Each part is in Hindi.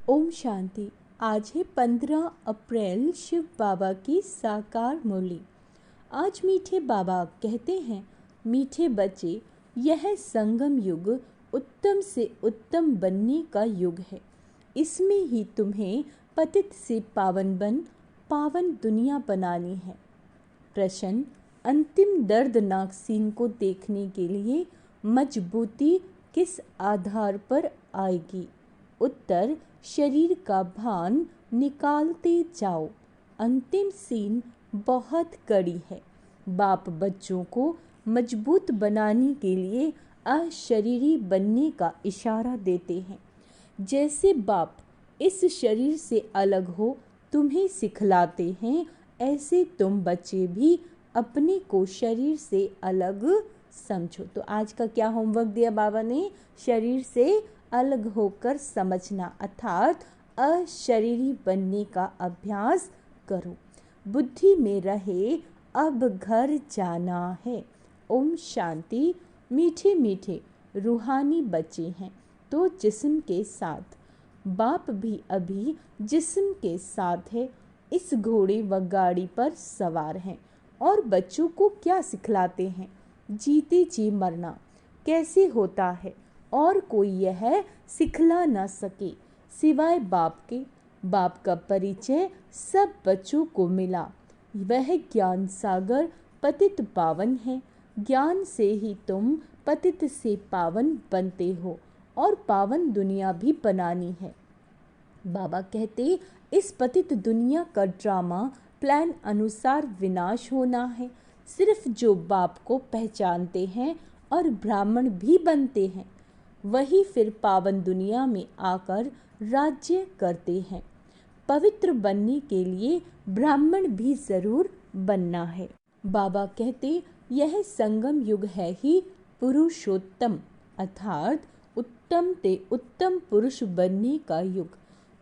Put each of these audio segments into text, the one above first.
ओम शांति। आज है 15 अप्रैल, शिव बाबा की साकार मुरली। आज मीठे बाबा कहते हैं, मीठे बच्चे, यह संगम युग उत्तम से उत्तम बनने का युग है। इसमें ही तुम्हें पतित से पावन पावन दुनिया बनानी है। प्रश्न, अंतिम दर्दनाक सीन को देखने के लिए मजबूती किस आधार पर आएगी? उत्तर, शरीर का भान निकालते जाओ। अंतिम सीन बहुत कड़ी है। बाप बच्चों को मजबूत बनाने के लिए अशरीरी बनने का इशारा देते हैं। जैसे बाप इस शरीर से अलग हो तुम्हें सिखलाते हैं, ऐसे तुम बच्चे भी अपने को शरीर से अलग समझो। तो आज का क्या होमवर्क दिया बाबा ने? शरीर से अलग होकर समझना, अर्थात अशरीरी बनने का अभ्यास करो। बुद्धि में रहे अब घर जाना है। ओम शांति। मीठे मीठे रूहानी बच्चे हैं तो जिस्म के साथ, बाप भी अभी जिस्म के साथ है। इस घोड़े व गाड़ी पर सवार हैं और बच्चों को क्या सिखलाते हैं? जीते जी मरना कैसे होता है और कोई यह सिखला न सके सिवाय बाप के। बाप का परिचय सब बच्चों को मिला। वह ज्ञान सागर पतित पावन है। ज्ञान से ही तुम पतित से पावन बनते हो और पावन दुनिया भी बनानी है। बाबा कहते, इस पतित दुनिया का ड्रामा प्लान अनुसार विनाश होना है। सिर्फ जो बाप को पहचानते हैं और ब्राह्मण भी बनते हैं, वही फिर पावन दुनिया में आकर राज्य करते हैं। पवित्र बनने के लिए ब्राह्मण भी जरूर बनना है। बाबा कहते, यह संगम युग है ही पुरुषोत्तम, अर्थात उत्तम ते उत्तम पुरुष बनने का युग।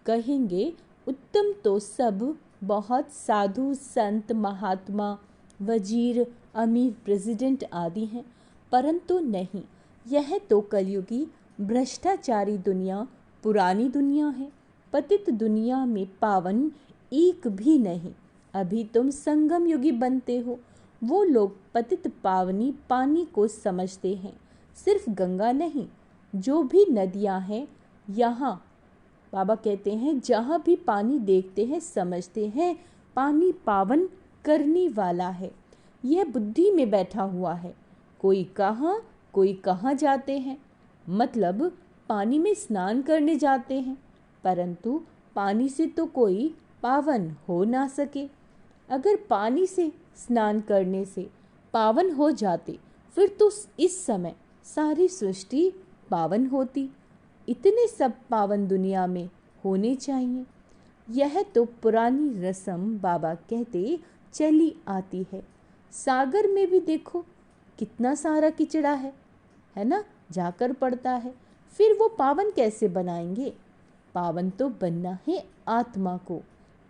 कहेंगे उत्तम तो सब बहुत साधु संत महात्मा वजीर अमीर प्रेसिडेंट आदि हैं, परंतु नहीं, यह तो कलयुगी भ्रष्टाचारी दुनिया पुरानी दुनिया है। पतित दुनिया में पावन एक भी नहीं। अभी तुम संगम युगी बनते हो। वो लोग पतित पावनी पानी को समझते हैं, सिर्फ गंगा नहीं, जो भी नदियां हैं। यहाँ बाबा कहते हैं, जहाँ भी पानी देखते हैं समझते हैं पानी पावन करने वाला है। यह बुद्धि में बैठा हुआ है। कोई कहाँ जाते हैं, मतलब पानी में स्नान करने जाते हैं, परंतु पानी से तो कोई पावन हो ना सके। अगर पानी से स्नान करने से पावन हो जाते, फिर तो इस समय सारी सृष्टि पावन होती। इतने सब पावन दुनिया में होने चाहिए। यह तो पुरानी रस्म बाबा कहते चली आती है। सागर में भी देखो कितना सारा किचड़ा है ना, जाकर पड़ता है। फिर वो पावन कैसे बनाएंगे? पावन तो बनना है आत्मा को।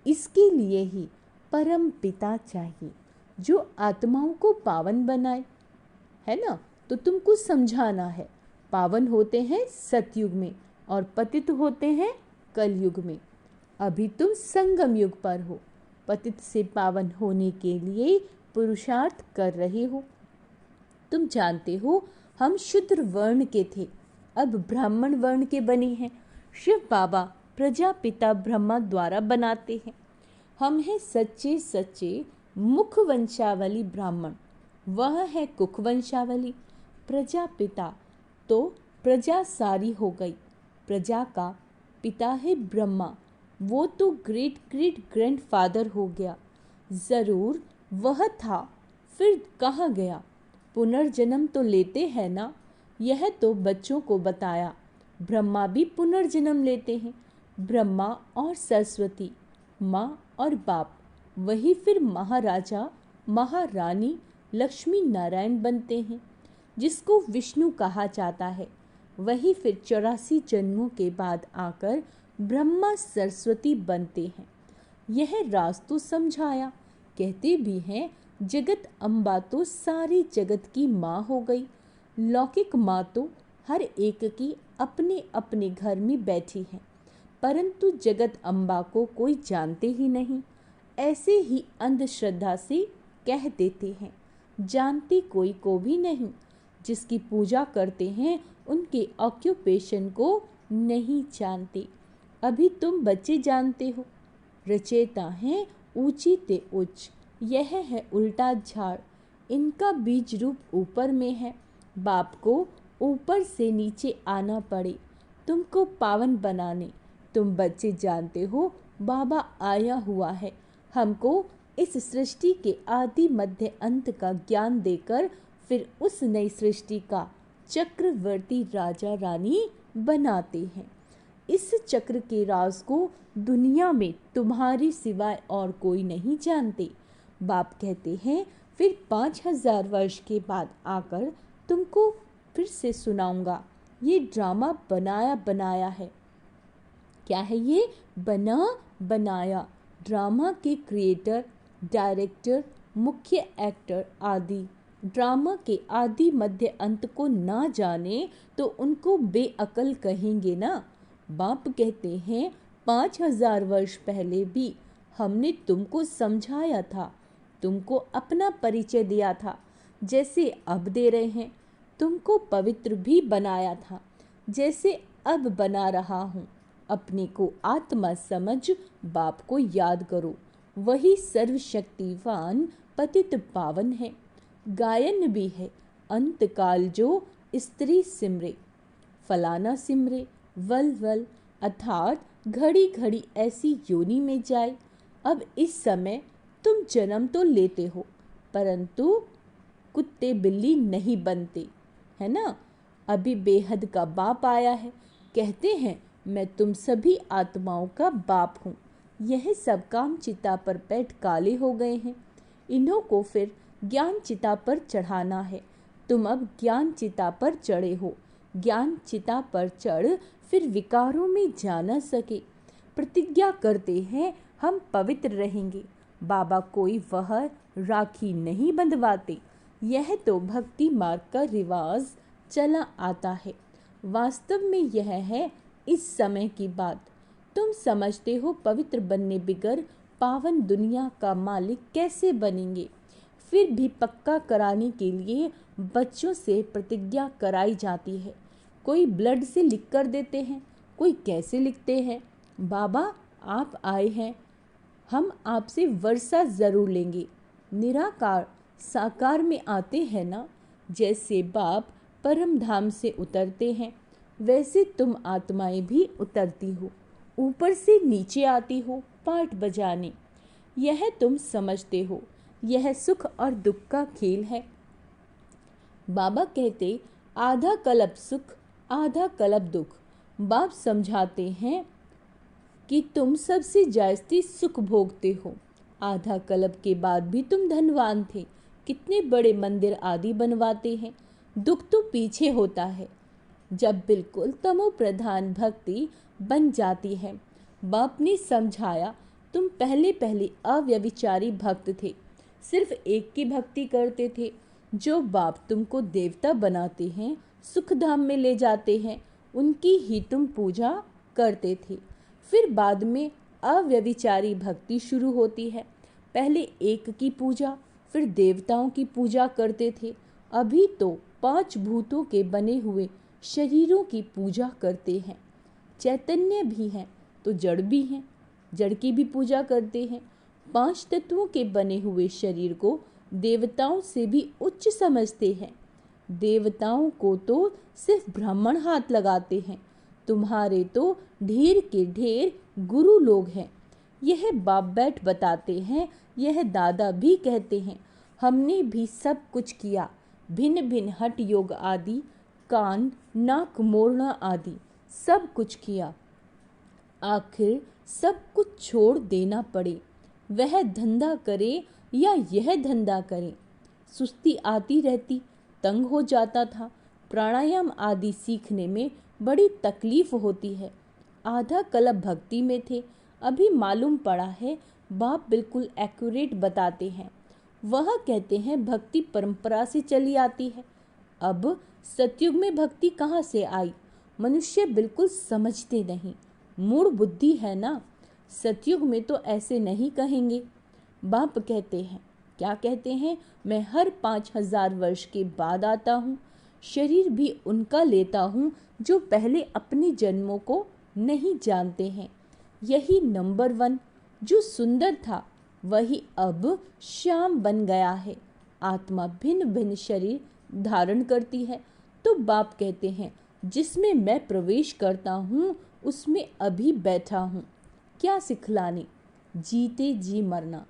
इसके लिए ही परम पिता चाहिए जो आत्माओं को पावन बनाए, है ना। तो तुमको समझाना है, पावन होते हैं सतयुग में और पतित होते हैं कलयुग में। अभी तुम संगम युग पर हो। पतित से पावन होने के लिए पुरुषार्थ कर रहे हो। तुम जानते हो हम शूद्र वर्ण के थे, अब ब्राह्मण वर्ण के बने हैं। शिव बाबा प्रजापिता ब्रह्मा द्वारा बनाते हैं। हम हैं सच्चे सच्चे मुख वंशावली ब्राह्मण, वह है कुख वंशावली। प्रजापिता तो प्रजा सारी हो गई। प्रजा का पिता है ब्रह्मा, वो तो ग्रेट ग्रेट ग्रैंडफादर हो गया। ज़रूर वह था, फिर कहाँ गया? पुनर्जन्म तो लेते हैं ना। यह तो बच्चों को बताया। ब्रह्मा भी पुनर्जन्म लेते हैं। ब्रह्मा और सरस्वती, माँ और बाप, वही फिर महाराजा महारानी लक्ष्मी नारायण बनते हैं। जिसको विष्णु कहा जाता है, वही फिर 84 जन्मों के बाद आकर ब्रह्मा सरस्वती बनते हैं। यह राज तो समझाया। कहते भी हैं, जगत अम्बा तो सारी जगत की माँ हो गई। लौकिक माँ तो हर एक की अपने अपने घर में बैठी है, परंतु जगत अम्बा को कोई जानते ही नहीं। ऐसे ही अंधश्रद्धा से कह देते हैं, जानते कोई को भी नहीं। जिसकी पूजा करते हैं उनके ऑक्यूपेशन को नहीं जानते। अभी तुम बच्चे जानते हो, रचेता हैं ऊंची ते उच्च, यह है उल्टा झाड़, इनका बीज रूप ऊपर में है। बाप को ऊपर से नीचे आना पड़े तुमको पावन बनाने। तुम बच्चे जानते हो बाबा आया हुआ है हमको इस सृष्टि के आदि मध्य अंत का ज्ञान देकर फिर उस नई सृष्टि का चक्रवर्ती राजा रानी बनाते हैं। इस चक्र के राज को दुनिया में तुम्हारी सिवाय और कोई नहीं जानते। बाप कहते हैं फिर 5000 वर्ष के बाद आकर तुमको फिर से सुनाऊंगा। ये ड्रामा बनाया बनाया है। क्या है ये? बना बनाया। ड्रामा के क्रिएटर, डायरेक्टर, मुख्य एक्टर आदि ड्रामा के आदि मध्य अंत को ना जाने तो उनको बेअकल कहेंगे ना। बाप कहते हैं 5000 वर्ष पहले भी हमने तुमको समझाया था, तुमको अपना परिचय दिया था जैसे अब दे रहे हैं। तुमको पवित्र भी बनाया था जैसे अब बना रहा हूँ। अपने को आत्मा समझ बाप को याद करो, वही सर्वशक्तिवान पतित पावन है। गायन भी है अंतकाल जो स्त्री सिमरे, फलाना सिमरे वल वल, अर्थात घड़ी घड़ी ऐसी योनि में जाए। अब इस समय तुम जन्म तो लेते हो परंतु कुत्ते बिल्ली नहीं बनते, है ना। अभी बेहद का बाप आया है, कहते हैं मैं तुम सभी आत्माओं का बाप हूँ। यह सब काम चिता पर बैठ काले हो गए हैं, इन्हों को फिर ज्ञान चिता पर चढ़ाना है। तुम अब ज्ञान चिता पर चढ़े हो, ज्ञान चिता पर चढ़ फिर विकारों में जा न सके। प्रतिज्ञा करते हैं हम पवित्र रहेंगे, बाबा कोई वह राखी नहीं बंधवाते। यह तो भक्ति मार्ग का रिवाज चला आता है। वास्तव में यह है इस समय की बात। तुम समझते हो पवित्र बनने बिगर पावन दुनिया का मालिक कैसे बनेंगे। फिर भी पक्का कराने के लिए बच्चों से प्रतिज्ञा कराई जाती है। कोई ब्लड से लिख कर देते हैं, कोई कैसे लिखते हैं। बाबा आप आए हैं, हम आपसे वर्षा ज़रूर लेंगे। निराकार साकार में आते हैं ना। जैसे बाप परम धाम से उतरते हैं वैसे तुम आत्माएं भी उतरती हो, ऊपर से नीचे आती हो पाठ बजाने। यह तुम समझते हो, यह सुख और दुख का खेल है। बाबा कहते आधा कल्प सुख आधा कल्प दुख। बाप समझाते हैं कि तुम सबसे जास्ती सुख भोगते हो। आधा कल्प के बाद भी तुम धनवान थे, कितने बड़े मंदिर आदि बनवाते हैं। दुख तो पीछे होता है जब बिल्कुल तमो प्रधान भक्ति बन जाती है। बाप ने समझाया तुम पहले पहले अव्यभिचारी भक्त थे, सिर्फ एक की भक्ति करते थे। जो बाप तुमको देवता बनाते हैं, सुख धाम में ले जाते हैं, उनकी ही तुम पूजा करते थे। फिर बाद में अव्यभिचारी भक्ति शुरू होती है। पहले एक की पूजा, फिर देवताओं की पूजा करते थे। अभी तो 5 भूतों के बने हुए शरीरों की पूजा करते हैं। चैतन्य भी हैं तो जड़ भी हैं, जड़ की भी पूजा करते हैं। 5 तत्वों के बने हुए शरीर को देवताओं से भी उच्च समझते हैं। देवताओं को तो सिर्फ ब्राह्मण हाथ लगाते हैं, तुम्हारे तो ढेर के ढेर गुरु लोग हैं। यह बाप बैठ बताते हैं, यह दादा भी कहते हैं। हमने भी सब कुछ किया, भिन्न भिन्न हठ योग आदि, कान नाक मोड़ना आदि सब कुछ किया। आखिर सब कुछ छोड़ देना पड़े। वह धंधा करे या यह धंधा करे। सुस्ती आती रहती, तंग हो जाता था। प्राणायाम आदि सीखने में बड़ी तकलीफ होती है। आधा कल्प भक्ति में थे, अभी मालूम पड़ा है बाप बिल्कुल एक्यूरेट बताते हैं। वह कहते हैं भक्ति परंपरा से चली आती है। अब सतयुग में भक्ति कहाँ से आई, मनुष्य बिल्कुल समझते नहीं। मूढ़ बुद्धि है ना। सतयुग में तो ऐसे नहीं कहेंगे। बाप कहते हैं, क्या कहते हैं, मैं हर 5000 वर्ष के बाद आता हूँ। शरीर भी उनका लेता हूँ जो पहले अपने जन्मों को नहीं जानते हैं। यही नंबर 1 जो सुंदर था वही अब श्याम बन गया है। आत्मा भिन्न भिन्न शरीर धारण करती है। तो बाप कहते हैं, जिसमें मैं प्रवेश करता हूँ उसमें अभी बैठा हूँ। क्या सिखलाने? जीते जी मरना।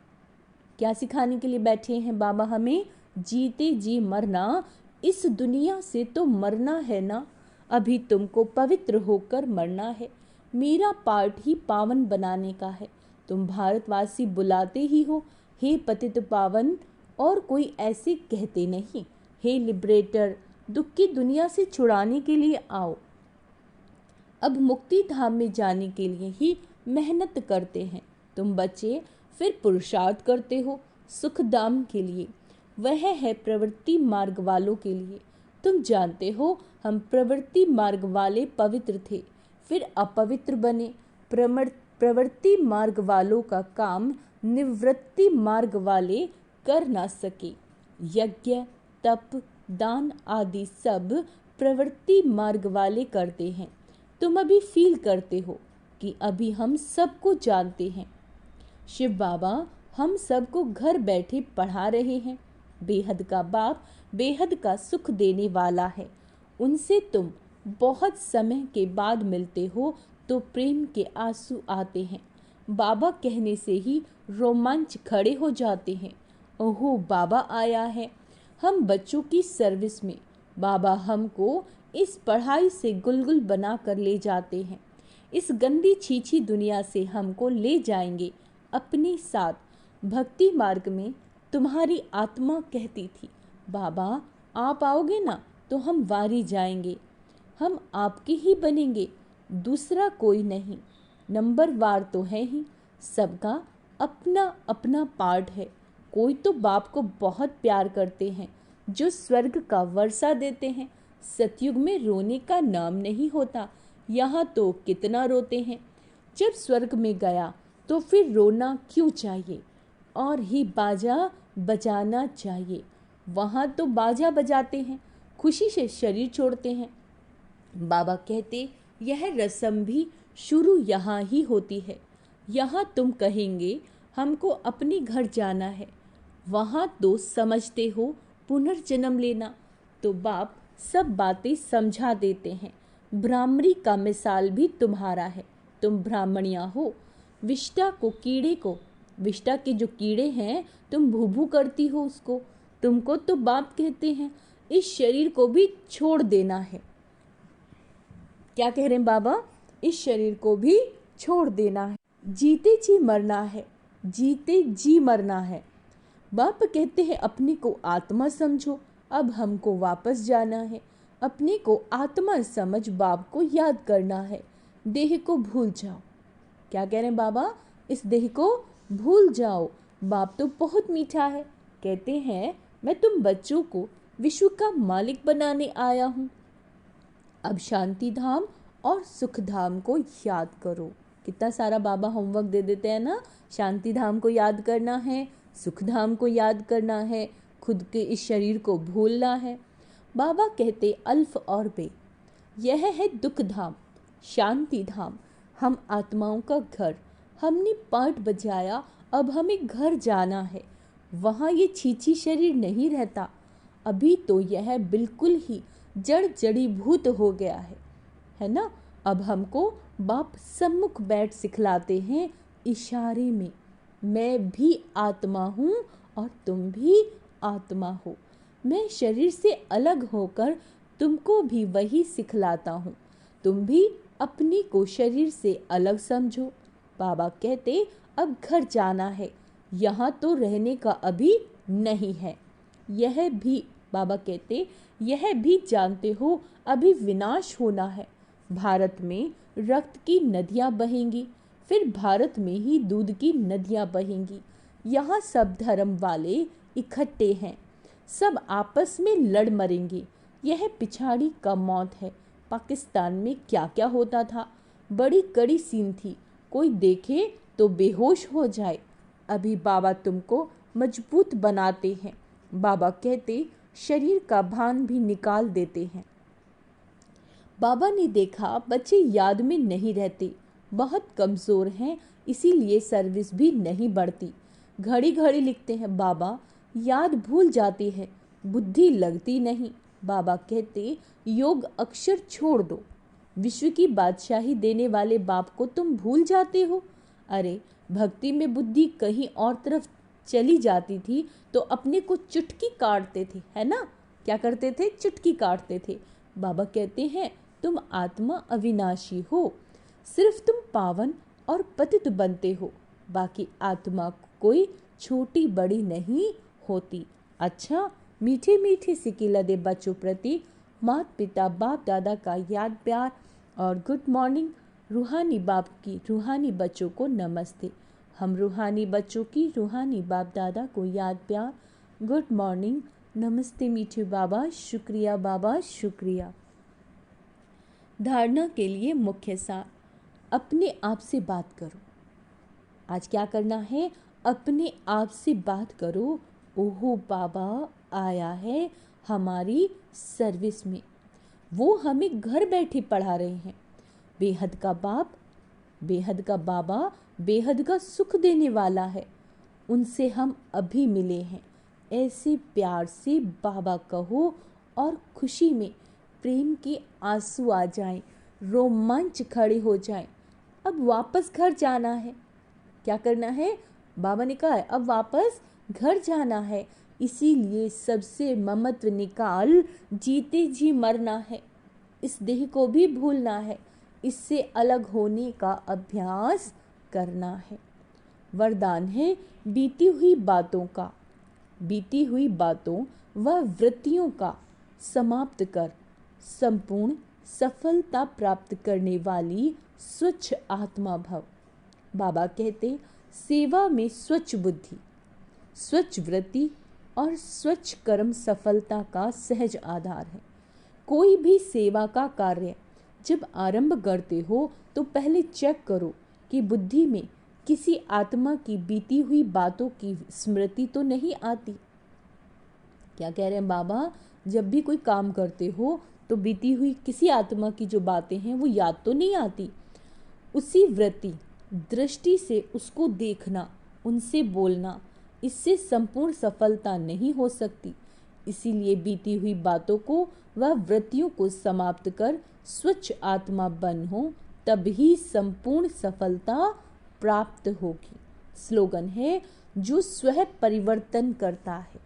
क्या सिखाने के लिए बैठे हैं बाबा हमें? जीते जी मरना। इस दुनिया से तो मरना है ना, अभी तुमको पवित्र होकर मरना है। मेरा पार्ट ही पावन बनाने का है। तुम भारतवासी बुलाते ही हो, हे पतित पावन, और कोई ऐसे कहते नहीं। हे लिबरेटर, दुख की दुनिया से छुड़ाने के लिए आओ। अब मुक्ति धाम में जाने के लिए ही मेहनत करते हैं। तुम बच्चे फिर पुरुषार्थ करते हो सुख धाम के लिए। वह है प्रवृत्ति मार्ग वालों के लिए। तुम जानते हो हम प्रवृत्ति मार्ग वाले पवित्र थे, फिर अपवित्र बने। प्रवृत्ति मार्ग वालों का काम निवृत्ति मार्ग वाले कर ना सके। यज्ञ, तप, दान आदि सब प्रवृत्ति मार्ग वाले करते हैं। तुम अभी फील करते हो कि अभी हम सबको जानते हैं। शिव बाबा हम सबको घर बैठे पढ़ा रहे हैं। बेहद का बाप बेहद का सुख देने वाला है। उनसे तुम बहुत समय के बाद मिलते हो तो प्रेम के आंसू आते हैं। बाबा कहने से ही रोमांच खड़े हो जाते हैं। ओहो, बाबा आया है। हम बच्चों की सर्विस में। बाबा हमको इस पढ़ाई से गुलगुल बना कर ले जाते हैं। इस गंदी छीछी दुनिया से हमको ले जाएंगे अपने साथ। भक्ति मार्ग में तुम्हारी आत्मा कहती थी, बाबा आप आओगे ना तो हम वारी जाएंगे। हम आपके ही बनेंगे, दूसरा कोई नहीं। नंबर वार तो है ही, सबका अपना अपना पार्ट है। कोई तो बाप को बहुत प्यार करते हैं जो स्वर्ग का वर्षा देते हैं। सतयुग में रोने का नाम नहीं होता। यहाँ तो कितना रोते हैं। जब स्वर्ग में गया तो फिर रोना क्यों चाहिए, और ही बाजा बजाना चाहिए। वहाँ तो बाजा बजाते हैं, खुशी से शरीर छोड़ते हैं। बाबा कहते यह रस्म भी शुरू यहाँ ही होती है। यहाँ तुम कहेंगे हमको अपने घर जाना है, वहाँ तो समझते हो पुनर्जन्म लेना। तो बाप सब बातें समझा देते हैं। ब्राह्मणी का मिसाल भी तुम्हारा है। तुम ब्राह्मणिया हो। विष्टा को, कीड़े को, विष्टा के जो कीड़े हैं तुम भूभू करती हो उसको। तुमको तो बाप कहते हैं इस शरीर को भी छोड़ देना है। क्या कह रहे हैं बाबा? इस शरीर को भी छोड़ देना है। जीते जी मरना है, जीते जी मरना है। बाप कहते हैं अपने को आत्मा समझो। अब हमको वापस जाना है। अपने को आत्मा समझ बाप को याद करना है। देह को भूल जाओ। क्या कह रहे हैं बाबा? इस देह को भूल जाओ। बाप तो बहुत मीठा है। कहते हैं मैं तुम बच्चों को विश्व का मालिक बनाने आया हूँ। अब शांति धाम और सुख धाम को याद करो। कितना सारा बाबा होमवर्क दे देते हैं ना। शांति धाम को याद करना है, सुख धाम को याद करना है, खुद के इस शरीर को भूलना है। बाबा कहते अल्फ और बे, यह है दुख धाम, शांति धाम, हम आत्माओं का घर। हमने पाठ बजाया, अब हमें घर जाना है। वहाँ ये छीछी शरीर नहीं रहता। अभी तो यह बिल्कुल ही जड़ जड़ीभूत हो गया है ना। अब हमको बाप सम्मुख बैठ सिखलाते हैं इशारे में, मैं भी आत्मा हूँ और तुम भी आत्मा हो। मैं शरीर से अलग होकर तुमको भी वही सिखलाता हूँ। तुम भी अपने को शरीर से अलग समझो। बाबा कहते अब घर जाना है, यहाँ तो रहने का अभी नहीं है। यह भी बाबा कहते यह भी जानते हो अभी विनाश होना है। भारत में रक्त की नदियाँ बहेंगी, फिर भारत में ही दूध की नदियाँ बहेंगी। यहाँ सब धर्म वाले इकट्ठे हैं, सब आपस में लड़ मरेंगे। यह पिछाड़ी का मौत है। पाकिस्तान में क्या क्या होता था, बड़ी कड़ी सीन थी, कोई देखे तो बेहोश हो जाए। अभी बाबा तुमको मजबूत बनाते हैं, बाबा कहते शरीर का भान भी निकाल देते हैं। बाबा ने देखा बच्चे याद में नहीं रहते, बहुत कमज़ोर हैं, इसीलिए सर्विस भी नहीं बढ़ती। घड़ी घड़ी लिखते हैं बाबा, याद भूल जाती है, बुद्धि लगती नहीं। बाबा कहते योग अक्षर छोड़ दो, विश्व की बादशाही देने वाले बाप को तुम भूल जाते हो। अरे भक्ति में बुद्धि कहीं और तरफ चली जाती थी तो अपने को चुटकी काटते थे, है ना? क्या करते थे? चुटकी काटते थे। बाबा कहते हैं तुम आत्मा अविनाशी हो, सिर्फ तुम पावन और पतित बनते हो, बाकी आत्मा कोई छोटी बड़ी नहीं होती। अच्छा, मीठे मीठे सिकिला दे बच्चों प्रति माता पिता बाप दादा का याद प्यार और गुड मॉर्निंग। रूहानी बाप की रूहानी बच्चों को नमस्ते। हम रूहानी बच्चों की रूहानी बाप दादा को याद प्यार, गुड मॉर्निंग, नमस्ते मीठे बाबा, शुक्रिया बाबा, शुक्रिया। धारणा के लिए मुख्य सार, अपने आप से बात करो। आज क्या करना है? अपने आप से बात करो। ओहो बाबा आया है हमारी सर्विस में, वो हमें घर बैठे पढ़ा रहे हैं। बेहद का बाप, बेहद का बाबा बेहद का सुख देने वाला है, उनसे हम अभी मिले हैं। ऐसे प्यार से बाबा कहो और खुशी में प्रेम के आंसू आ जाएं, रोमांच खड़े हो जाएं। अब वापस घर जाना है। क्या करना है? बाबा ने कहा है अब वापस घर जाना है, इसीलिए सबसे ममत्व निकाल जीते जी मरना है। इस देह को भी भूलना है, इससे अलग होने का अभ्यास करना है। वरदान है बीती हुई बातों का, बीती हुई बातों व वृत्तियों का समाप्त कर संपूर्ण सफलता प्राप्त करने वाली स्वच्छ आत्मा भव। बाबा कहते सेवा में स्वच्छ बुद्धि, स्वच्छ वृत्ति और स्वच्छ कर्म सफलता का सहज आधार है। कोई भी सेवा का कार्य जब आरंभ करते हो तो पहले चेक करो कि बुद्धि में किसी आत्मा की बीती हुई बातों की स्मृति तो नहीं आती। क्या कह रहे हैं बाबा? जब भी कोई काम करते हो तो बीती हुई किसी आत्मा की जो बातें हैं वो याद तो नहीं आती। उसी वृत्ति दृष्टि से उसको देखना, उनसे बोलना, इससे संपूर्ण सफलता नहीं हो सकती। इसीलिए बीती हुई बातों को व वृत्तियों को समाप्त कर स्वच्छ आत्मा बनो, तभी संपूर्ण सफलता प्राप्त होगी। स्लोगन है जो स्वयं परिवर्तन करता है,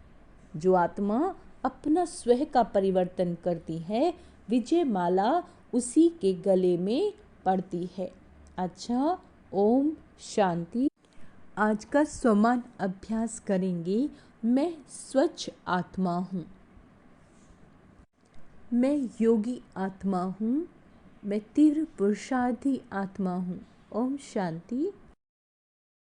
जो आत्मा अपना स्वयं का परिवर्तन करती है, विजय माला उसी के गले में पड़ती है। अच्छा, ओम शांति। आज का स्वमान अभ्यास करेंगे। मैं स्वच्छ आत्मा हूँ, मैं योगी आत्मा हूँ, मैं तीव्र पुरुषार्थी आत्मा हूँ। ओम शांति।